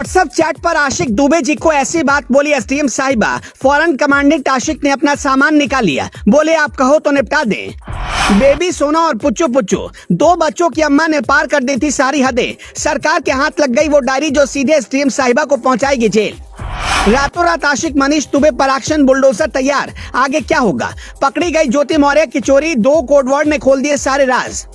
WhatsApp chat पर आशिक दुबे जी को ऐसी बात बोली एसडीएम साहिबा। फौरन कमांडेंट आशिक ने अपना सामान निकाल लिया, बोले आप कहो तो निपटा दें। बेबी सोना और पुच्चू पुच्चू, दो बच्चों की अम्मा ने पार कर दी थी सारी हदें। सरकार के हाथ लग गई वो डायरी जो सीधे एसडीएम साहिबा को पहुंचाएगी जेल। रातों रात आशिक मनीष दुबे पर एक्शन बुलडोजर तैयार, आगे क्या होगा? पकड़ी गई ज्योति मौर्य की चोरी, 2 कोडवर्ड ने खोल दिए सारे राज।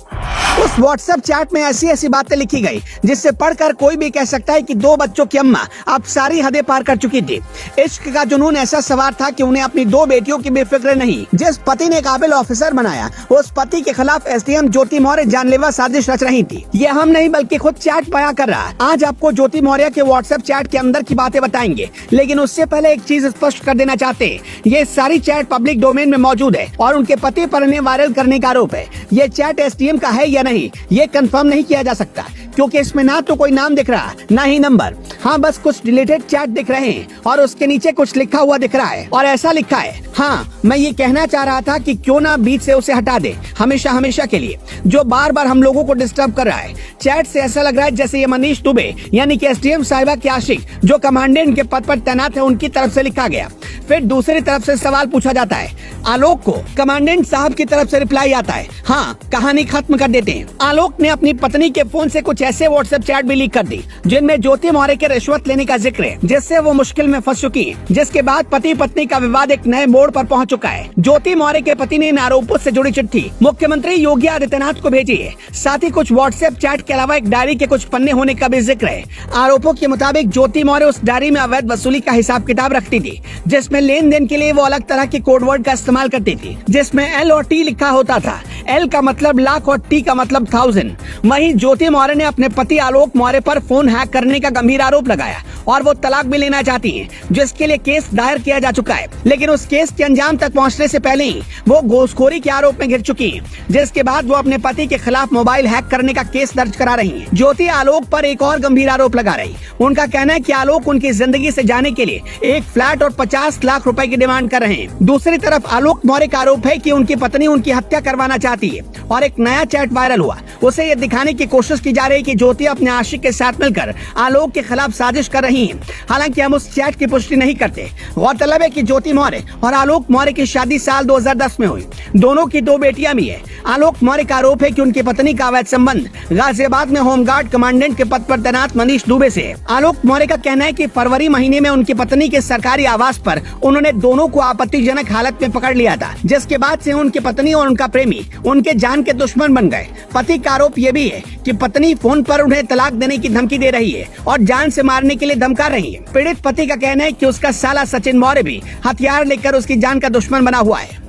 उस व्हाट्सएप चैट में ऐसी ऐसी बातें लिखी गई जिससे पढ़कर कोई भी कह सकता है कि 2 बच्चों की अम्मा अब सारी हदें पार कर चुकी थी। इश्क का जुनून ऐसा सवार था कि उन्हें अपनी 2 बेटियों की बेफिक्र नहीं। जिस पति ने काबिल ऑफिसर बनाया, उस पति के खिलाफ एसडीएम ज्योति मौर्य जानलेवा साजिश रच रही थी। ये हम नहीं बल्कि खुद चैट बयां कर रहा। आज आपको ज्योति मौर्य के व्हाट्सएप चैट के अंदर की बातें बताएंगे, लेकिन उससे पहले एक चीज स्पष्ट कर देना चाहते हैं, ये सारी चैट पब्लिक डोमेन में मौजूद है और उनके पति पर इन्हें वायरल करने का आरोप है। ये चैट एसडीएम का है या नहीं, ये कंफर्म नहीं किया जा सकता, क्योंकि इसमें ना तो कोई नाम दिख रहा, ना ही नंबर। हाँ, बस कुछ डिलीटेड चैट दिख रहे हैं और उसके नीचे कुछ लिखा हुआ दिख रहा है और ऐसा लिखा है। हाँ, मैं ये कहना चाह रहा था कि क्यों ना बीच से उसे हटा दे, हमेशा हमेशा के लिए, जो बार बार हम लोगों को डिस्टर्ब कर रहा है। चैट से ऐसा लग रहा है जैसे ये मनीष दुबे यानी कि एसडीएम साहिबा के आशिक जो कमांडेंट के पद पर तैनात है, उनकी तरफ से लिखा गया। फिर दूसरी तरफ से सवाल पूछा जाता है, आलोक को कमांडेंट साहब की तरफ से रिप्लाई आता है, हाँ, कहानी खत्म कर देते हैं। आलोक ने अपनी पत्नी के फोन से कुछ ऐसे व्हाट्सएप चैट भी लीक कर दी जिनमें ज्योति मौर्य के रिश्वत लेने का जिक्र है, जिससे वो मुश्किल में फंस चुकी है। जिसके बाद पति पत्नी का विवाद एक नए मोड़ पर पहुंच चुका है। ज्योति मौर्य के पति ने इन आरोपों से जुड़ी चिट्ठी मुख्यमंत्री योगी आदित्यनाथ को भेजी है। साथ ही कुछ व्हाट्सएप चैट के अलावा एक डायरी के कुछ पन्ने होने का भी जिक्र है। आरोपों के मुताबिक ज्योति मौर्य उस डायरी में अवैध वसूली का हिसाब किताब रखती थी, जिसमें लेन देन के लिए वो अलग तरह के कोडवर्ड का इस्तेमाल करती थी, जिसमें एल और टी लिखा होता था। एल का मतलब लाख और टी का मतलब 1000। वहीं ज्योति मौर्य ने अपने पति आलोक मौर्य पर फोन हैक करने का गंभीर आरोप लगाया और वो तलाक भी लेना चाहती हैं, जिसके लिए केस दायर किया जा चुका है। लेकिन उस केस के अंजाम तक पहुंचने से पहले ही वो घूसखोरी के आरोप में घिर चुकी हैं, जिसके बाद वो अपने पति के खिलाफ मोबाइल हैक करने का केस दर्ज करा रही हैं। ज्योति आलोक पर एक और गंभीर आरोप लगा रही। उनका कहना है कि आलोक उनकी जिंदगी से जाने के लिए एक फ्लैट और 50 लाख रुपए की डिमांड कर रहे हैं। दूसरी तरफ आलोक मौर्य का आरोप है कि उनकी पत्नी उनकी हत्या करवाना चाहती है और एक नया चैट वायरल हुआ। उसे ये दिखाने की कोशिश की जा रही है कि ज्योति अपने आशिक के साथ मिलकर आलोक के खिलाफ साजिश कर रही हैं। हालांकि हम उस चैट की पुष्टि नहीं करते। गौरतलब है कि ज्योति मौर्य और आलोक मौर्य की शादी साल 2010 में हुई। दोनों की 2 बेटियां भी है। आलोक मौर्य का आरोप है कि उनकी पत्नी का अवैध संबंध गाजियाबाद में होमगार्ड कमांडेंट के पद पर तैनात मनीष दुबे से है। आलोक मौर्य का कहना है कि फरवरी महीने में उनकी पत्नी के सरकारी आवास पर उन्होंने दोनों को आपत्तिजनक हालत में पकड़ लिया था, जिसके बाद से उनकी पत्नी और उनका प्रेमी उनके जान के दुश्मन बन गए। पति का आरोप ये भी है कि पत्नी फोन पर उन्हें तलाक देने की धमकी दे रही है और जान से मारने के लिए धमका रही है। पीड़ित पति का कहना है कि उसका साला सचिन मौर्य भी हथियार लेकर उसकी जान का दुश्मन बना हुआ है।